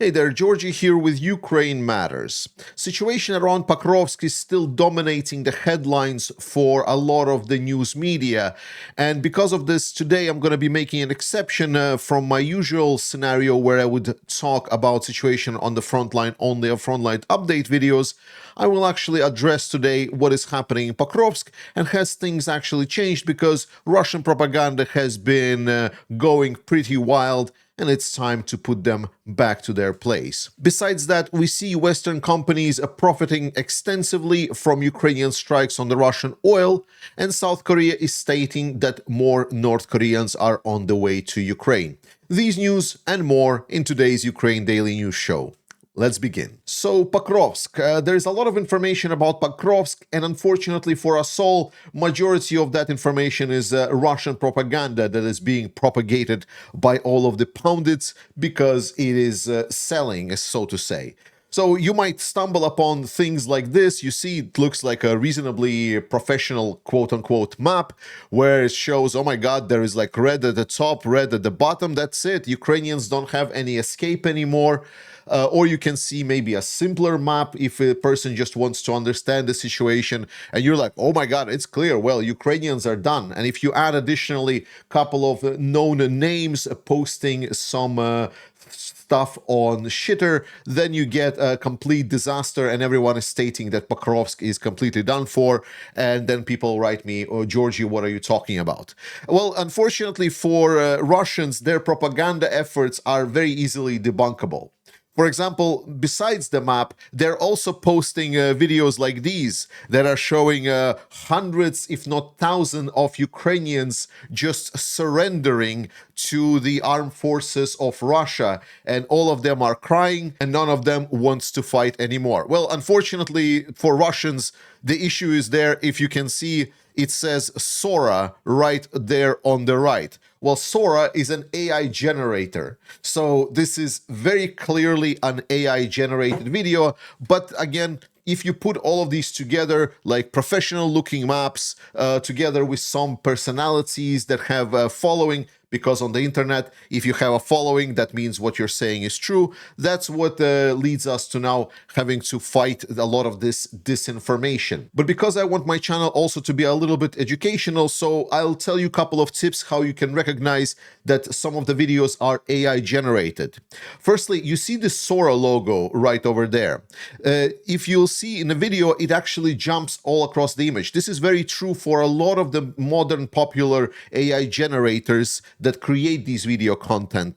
Hey there, Georgie here with Ukraine Matters. Situation around Pokrovsk is still dominating the headlines for a lot of the news media. And because of this, today I'm going to be making an exception from my usual scenario where I would talk about situation on the front line only of frontline update videos. I will actually address today what is happening in Pokrovsk and has things actually changed because Russian propaganda has been going pretty wild and it's time to put them back to their place. Besides that, we see Western companies profiting extensively from Ukrainian strikes on the Russian oil, and South Korea is stating that more North Koreans are on the way to Ukraine. These news and more in today's Ukraine Daily News Show. Let's begin. So, Pokrovsk. There is a lot of information about Pokrovsk, and unfortunately for us all, majority of that information is Russian propaganda that is being propagated by all of the pundits because it is selling, so to say. So you might stumble upon things like this. You see, it looks like a reasonably professional quote-unquote map where it shows, oh my God, there is like red at the top, red at the bottom. That's it. Ukrainians don't have any escape anymore. Or you can see maybe a simpler map if a person just wants to understand the situation and you're like, oh my God, it's clear. Well, Ukrainians are done. And if you add additionally a couple of known names posting some stuff on Shitter, then you get a complete disaster and everyone is stating that Pokrovsk is completely done for. And then people write me, oh, Georgie, what are you talking about? Well, unfortunately for Russians, their propaganda efforts are very easily debunkable. For example, besides the map, they're also posting videos like these that are showing hundreds, if not thousands, of Ukrainians just surrendering to the armed forces of Russia. And all of them are crying and none of them wants to fight anymore. Well, unfortunately for Russians, the issue is there. If you can see, it says Sora right there on the right. Well, Sora is an AI generator. So this is very clearly an AI generated video. But again, if you put all of these together, like professional looking maps, together with some personalities that have a following, because on the internet, if you have a following, that means what you're saying is true. That's what leads us to now having to fight a lot of this disinformation. But because I want my channel also to be a little bit educational, so I'll tell you a couple of tips how you can recognize that some of the videos are AI generated. Firstly, you see the Sora logo right over there. If you'll see in the video, it actually jumps all across the image. This is very true for a lot of the modern popular AI generators that create these video content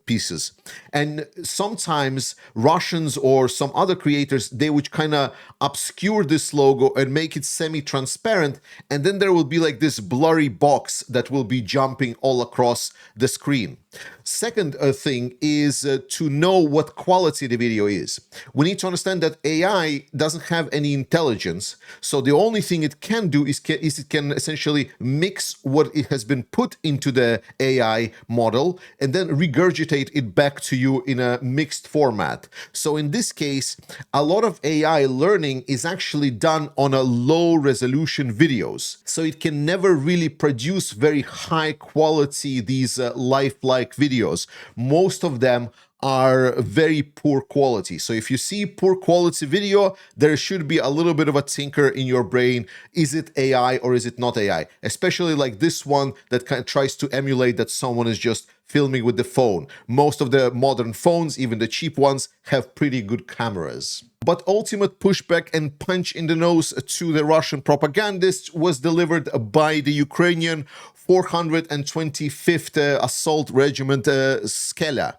pieces. And sometimes Russians or some other creators, they would kind of obscure this logo and make it semi-transparent, and then there will be like this blurry box that will be jumping all across the screen. Second thing is to know what quality the video is. We need to understand that AI doesn't have any intelligence, so the only thing it can do is it can essentially mix what it has been put into the AI model and then regurgitate it back to you in a mixed format. So in this case, a lot of AI learning is actually done on a low resolution videos, so it can never really produce very high quality these lifelike videos. Most of them are very poor quality. So if you see poor quality video, there should be a little bit of a tinker in your brain. Is it AI or is it not AI? Especially like this one that kind of tries to emulate that someone is just filming with the phone. Most of the modern phones, even the cheap ones, have pretty good cameras. But ultimate pushback and punch in the nose to the Russian propagandists was delivered by the Ukrainian 425th Assault Regiment Skela.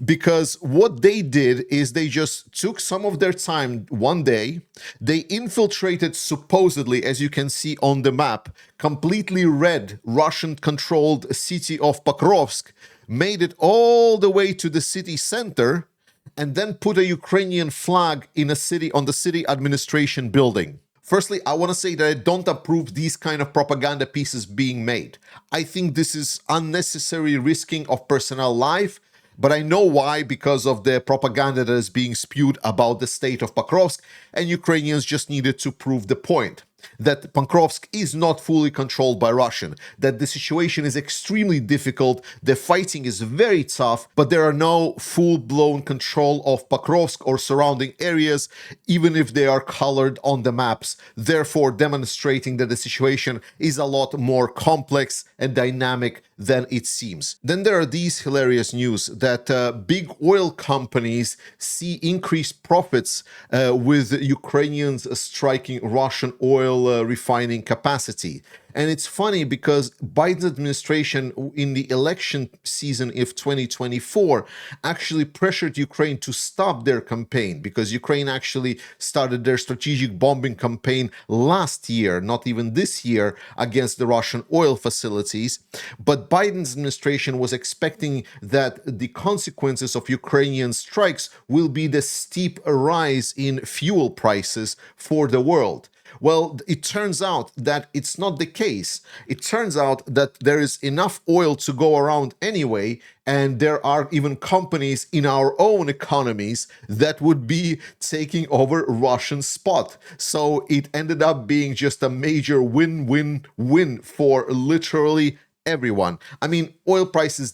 Because what they did is they just took some of their time one day, they infiltrated supposedly, as you can see on the map, completely red Russian-controlled city of Pokrovsk, made it all the way to the city center, and then put a Ukrainian flag in a city on the city administration building. Firstly, I want to say that I don't approve these kind of propaganda pieces being made. I think this is unnecessary risking of personal life. But I know why, because of the propaganda that is being spewed about the state of Pokrovsk, and Ukrainians just needed to prove the point. that Pokrovsk is not fully controlled by Russian, that the situation is extremely difficult, the fighting is very tough, but there are no full-blown control of Pokrovsk or surrounding areas, even if they are colored on the maps, therefore demonstrating that the situation is a lot more complex and dynamic than it seems. Then there are these hilarious news that big oil companies see increased profits with Ukrainians striking Russian oil refining capacity. And it's funny because Biden's administration in the election season of 2024 actually pressured Ukraine to stop their campaign, because Ukraine actually started their strategic bombing campaign last year, not even this year, against the Russian oil facilities. But Biden's administration was expecting that the consequences of Ukrainian strikes will be the steep rise in fuel prices for the world. Well, it turns out that it's not the case. It turns out that there is enough oil to go around anyway, and there are even companies in our own economies that would be taking over Russian spot. So it ended up being just a major win-win-win for literally everyone. I mean, oil prices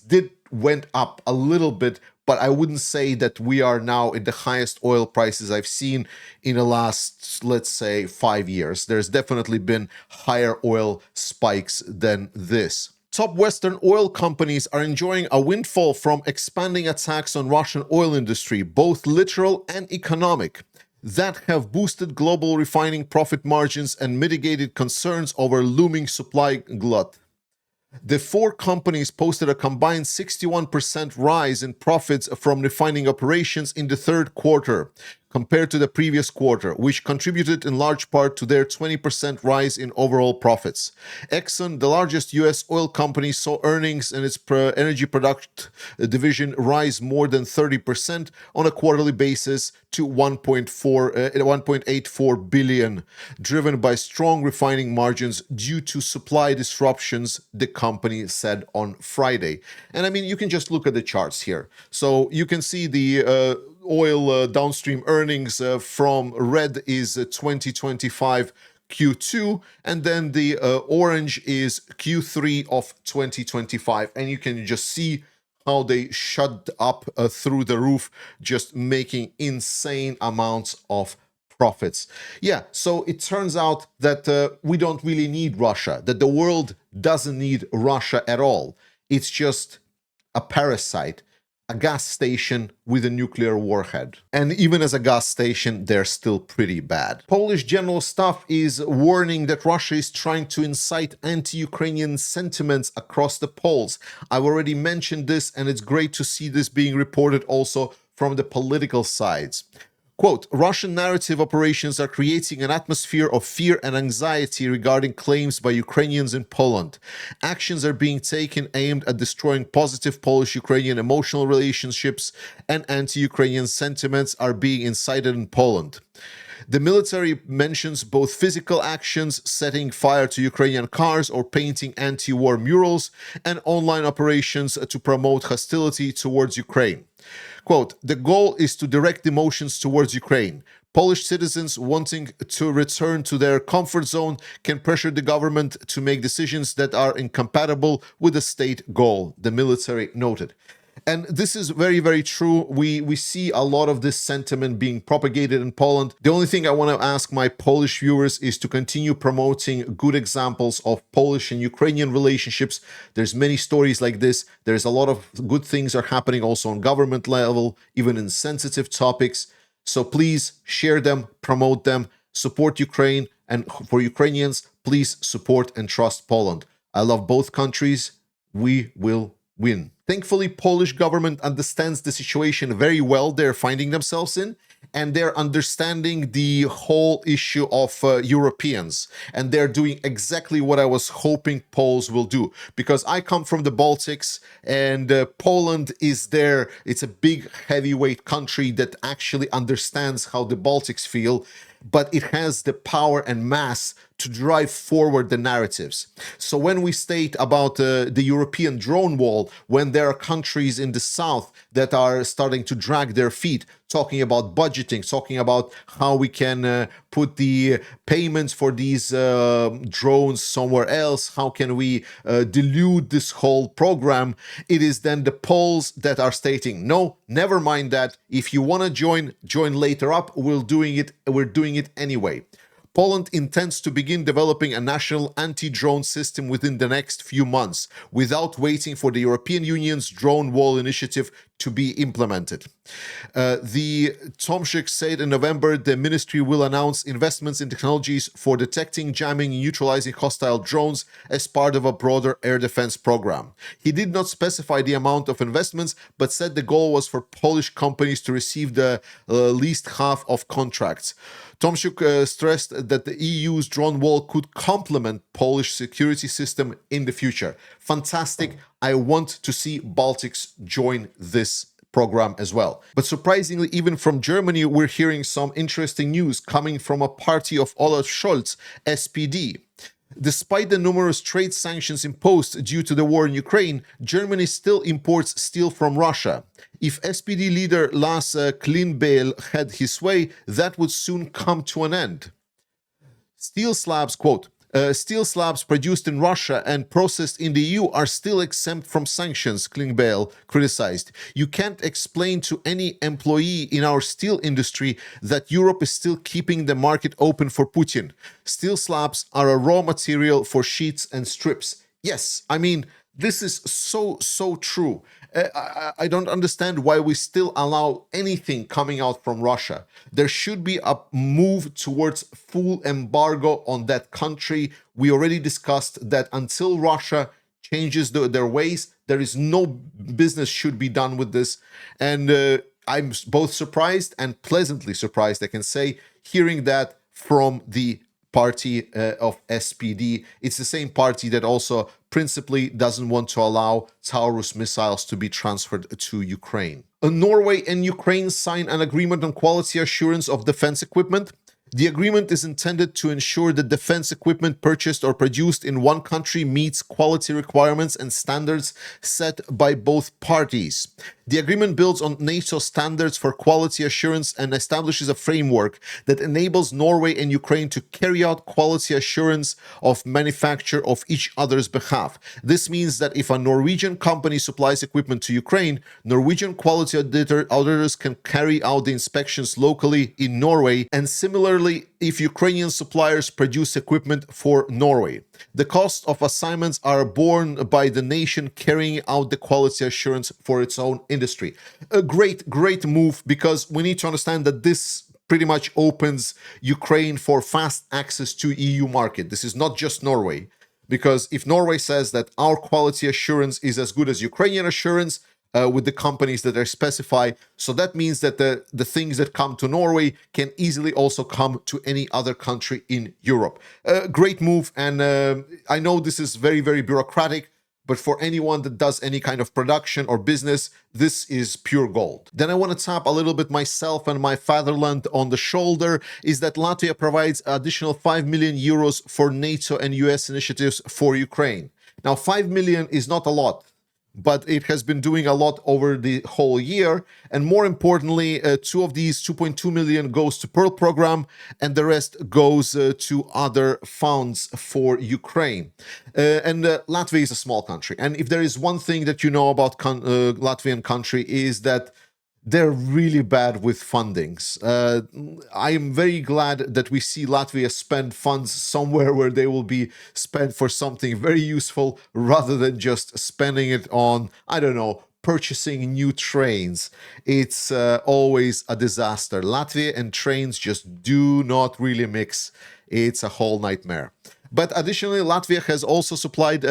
went up a little bit, but I wouldn't say that we are now at the highest oil prices I've seen in the last, let's say, 5 years. There's definitely been higher oil spikes than this. Top Western oil companies are enjoying a windfall from expanding attacks on Russian oil industry, both literal and economic, that have boosted global refining profit margins and mitigated concerns over looming supply glut. The four companies posted a combined 61% rise in profits from refining operations in the third quarter compared to the previous quarter, which contributed in large part to their 20% rise in overall profits. Exxon, the largest U.S. oil company, saw earnings in its energy product division rise more than 30% on a quarterly basis to 1.84 billion, driven by strong refining margins due to supply disruptions, the company said on Friday. And I mean, you can just look at the charts here. So you can see the oil downstream earnings from red is 2025 Q2, and then the orange is Q3 of 2025. And you can just see how they shot up through the roof, just making insane amounts of profits. Yeah, so it turns out that we don't really need Russia, that the world doesn't need Russia at all. It's just a parasite, a gas station with a nuclear warhead. And even as a gas station, they're still pretty bad. Polish General Staff is warning that Russia is trying to incite anti-Ukrainian sentiments across the polls. I've already mentioned this, and it's great to see this being reported also from the political sides. Quote, Russian narrative operations are creating an atmosphere of fear and anxiety regarding claims by Ukrainians in Poland. Actions are being taken aimed at destroying positive Polish-Ukrainian emotional relationships, and anti-Ukrainian sentiments are being incited in Poland. The military mentions both physical actions, setting fire to Ukrainian cars or painting anti-war murals, and online operations to promote hostility towards Ukraine. Quote, the goal is to direct emotions towards Ukraine. Polish citizens wanting to return to their comfort zone can pressure the government to make decisions that are incompatible with the state goal, the military noted. And this is very, very true. We see a lot of this sentiment being propagated in Poland. The only thing I want to ask my Polish viewers is to continue promoting good examples of Polish and Ukrainian relationships. There's many stories like this. There's a lot of good things are happening also on government level, even in sensitive topics. So please share them, promote them, support Ukraine. And for Ukrainians, please support and trust Poland. I love both countries. We will win. Thankfully, Polish government understands the situation very well they're finding themselves in, and they're understanding the whole issue of Europeans, and they're doing exactly what I was hoping Poles will do, because I come from the Baltics, and Poland is there. It's a big heavyweight country that actually understands how the Baltics feel. but it has the power and mass to drive forward the narratives. So when we state about the European drone wall, when there are countries in the south that are starting to drag their feet, talking about budgeting, talking about how we can put the payments for these drones somewhere else, how can we dilute this whole program, it is then the Poles that are stating, no, never mind that. If you want to join later up. We're doing it anyway. Poland intends to begin developing a national anti-drone system within the next few months, without waiting for the European Union's drone wall initiative to be implemented. The Tomczyk said in November the ministry will announce investments in technologies for detecting, jamming, and neutralizing hostile drones as part of a broader air defense program. He did not specify the amount of investments, but said the goal was for Polish companies to receive the least half of contracts. Tomczyk stressed that the EU's drone wall could complement Polish security system in the future. Fantastic. I want to see Baltics join this program as well. But surprisingly, even from Germany, we're hearing some interesting news coming from a party of Olaf Scholz, SPD. Despite the numerous trade sanctions imposed due to the war in Ukraine, Germany still imports steel from Russia. If SPD leader Lars Klingbeil had his way, that would soon come to an end. Steel slabs, quote, steel slabs produced in Russia and processed in the EU are still exempt from sanctions, Klingbeil criticized. You can't explain to any employee in our steel industry that Europe is still keeping the market open for Putin. Steel slabs are a raw material for sheets and strips. Yes, I mean, this is so true. I don't understand why we still allow anything coming out from Russia. There should be a move towards full embargo on that country. We already discussed that until Russia changes their ways, there is no business should be done with this. And I'm both surprised and pleasantly surprised, I can say, hearing that from the party of SPD. It's the same party that also principally doesn't want to allow Taurus missiles to be transferred to Ukraine. Norway and Ukraine sign an agreement on quality assurance of defense equipment. The agreement is intended to ensure that defense equipment purchased or produced in one country meets quality requirements and standards set by both parties. The agreement builds on NATO standards for quality assurance and establishes a framework that enables Norway and Ukraine to carry out quality assurance of manufacture of each other's behalf. This means that if a Norwegian company supplies equipment to Ukraine, Norwegian quality auditors can carry out the inspections locally in Norway, and similarly, if Ukrainian suppliers produce equipment for Norway. The cost of assignments are borne by the nation carrying out the quality assurance for its own industry. A great move, because we need to understand that this pretty much opens Ukraine for fast access to EU market. This is not just Norway, because if Norway says that our quality assurance is as good as Ukrainian assurance, with the companies that are specified. So that means that the things that come to Norway can easily also come to any other country in Europe. Great move, and I know this is very bureaucratic, but for anyone that does any kind of production or business, this is pure gold. Then I want to tap a little bit myself and my fatherland on the shoulder, is that Latvia provides additional 5 million euros for NATO and US initiatives for Ukraine. Now, 5 million is not a lot, but it has been doing a lot over the whole year. And more importantly, two of these 2.2 million goes to Pearl program, and the rest goes to other funds for Ukraine. And Latvia is a small country. And if there is one thing that you know about Latvian country, is that they're really bad with fundings. I am very glad that we see Latvia spend funds somewhere where they will be spent for something very useful, rather than just spending it on, I don't know, purchasing new trains. It's always a disaster. Latvia and trains just do not really mix. It's a whole nightmare. But additionally, Latvia has also supplied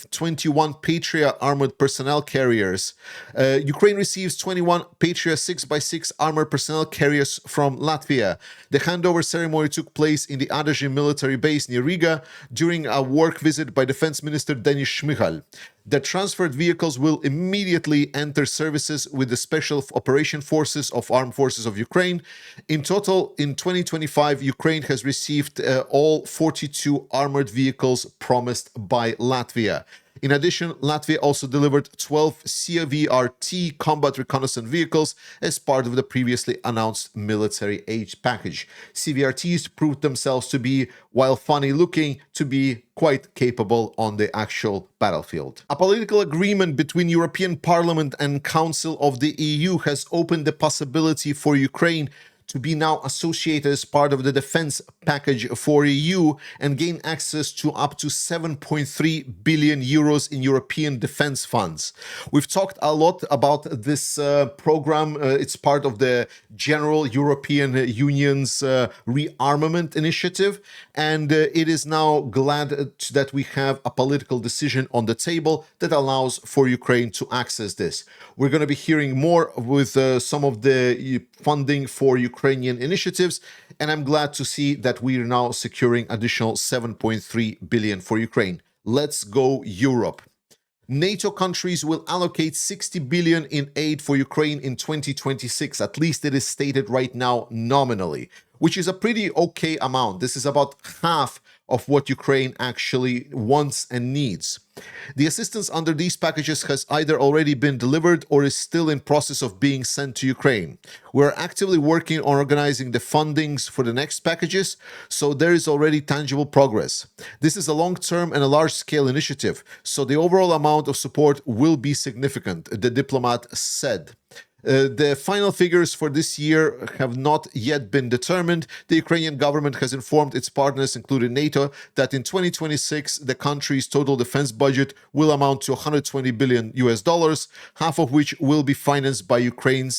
21 Patriot armored personnel carriers. Ukraine receives 21 Patriot 6x6 armored personnel carriers from Latvia. The handover ceremony took place in the Adaži military base near Riga during a work visit by Defense Minister Denis Shmyhal. The transferred vehicles will immediately enter services with the Special Operation Forces of Armed Forces of Ukraine. In total, in 2025, Ukraine has received all 42 armored vehicles promised by Latvia. In addition, Latvia also delivered 12 CVRT combat reconnaissance vehicles as part of the previously announced military aid package. CVRTs proved themselves to be, while funny looking, to be quite capable on the actual battlefield. A political agreement between European Parliament and Council of the EU has opened the possibility for Ukraine to be now associated as part of the defense package for EU and gain access to up to 7.3 billion euros in European defense funds. We've talked a lot about this program. It's part of the general European Union's rearmament initiative, and it is now glad that we have a political decision on the table that allows for Ukraine to access this. We're going to be hearing more with some of the funding for Ukrainian initiatives, and I'm glad to see that we are now securing additional 7.3 billion for Ukraine. Let's go Europe. NATO countries will allocate 60 billion in aid for Ukraine in 2026. At least it is stated right now nominally, which is a pretty okay amount. This is about half of what Ukraine actually wants and needs. The assistance under these packages has either already been delivered or is still in process of being sent to Ukraine. We're actively working on organizing the fundings for the next packages, so there is already tangible progress. This is a long-term and a large-scale initiative, so the overall amount of support will be significant, the diplomat said. The final figures for this year have not yet been determined. The Ukrainian government has informed its partners, including NATO, that in 2026, the country's total defense budget will amount to 120 billion US dollars, half of which will be financed by Ukraine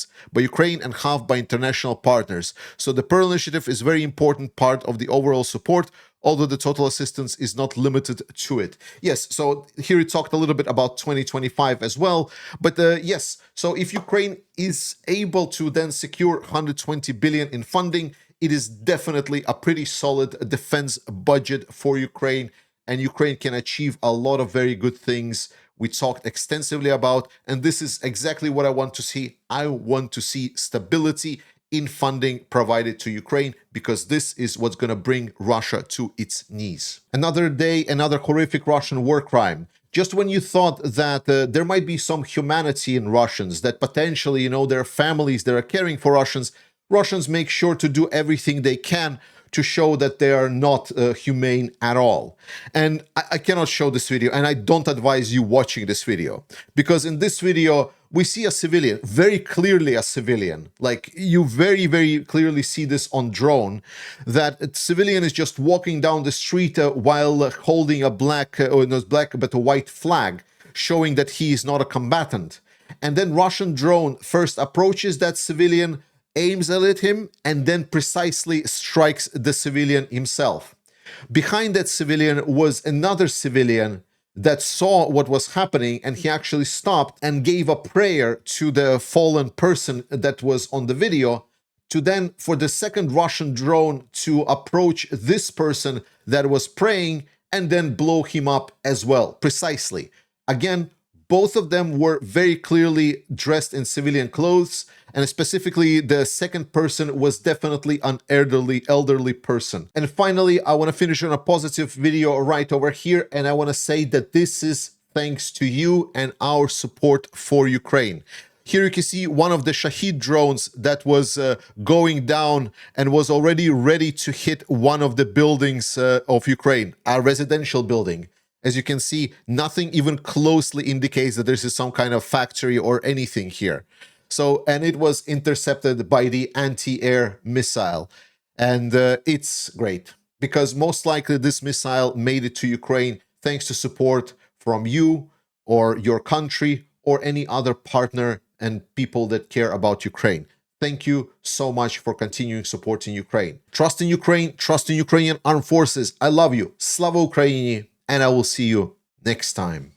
and half by international partners. So the Pearl Initiative is a very important part of the overall support, although the total assistance is not limited to it. Yes, so here we talked a little bit about 2025 as well. But yes, so if Ukraine is able to then secure 120 billion in funding, it is definitely a pretty solid defense budget for Ukraine, and Ukraine can achieve a lot of very good things we talked extensively about, and this is exactly what I want to see. I want to see stability in funding provided to Ukraine, because this is what's going to bring Russia to its knees. Another day, another horrific Russian war crime. Just when you thought that there might be some humanity in Russians, that potentially, you know, there are families that are caring for Russians, Russians make sure to do everything they can to show that they are not humane at all. And I cannot show this video, and I don't advise you watching this video, because in this video, we see a civilian, very clearly a civilian. Like, you very, very clearly see this on drone, that a civilian is just walking down the street while holding a black, or not black, but a white flag, showing that he is not a combatant. And then Russian drone first approaches that civilian, aims at him, and then precisely strikes the civilian himself. Behind that civilian was another civilian that saw what was happening, and he actually stopped and gave a prayer to the fallen person that was on the video, to then for the second Russian drone to approach this person that was praying and then blow him up as well, precisely. Again, both of them were very clearly dressed in civilian clothes, and specifically the second person was definitely an elderly person. And finally, I want to finish on a positive video right over here, and I want to say that this is thanks to you and our support for Ukraine. Here you can see one of the Shahid drones that was going down and was already ready to hit one of the buildings of Ukraine, a residential building. As you can see, nothing even closely indicates that this is some kind of factory or anything here. So, and it was intercepted by the anti-air missile. And it's great, because most likely this missile made it to Ukraine thanks to support from you or your country or any other partner and people that care about Ukraine. Thank you so much for continuing supporting Ukraine. Trust in Ukraine, trust in Ukrainian armed forces. I love you. Slava Ukraini, and I will see you next time.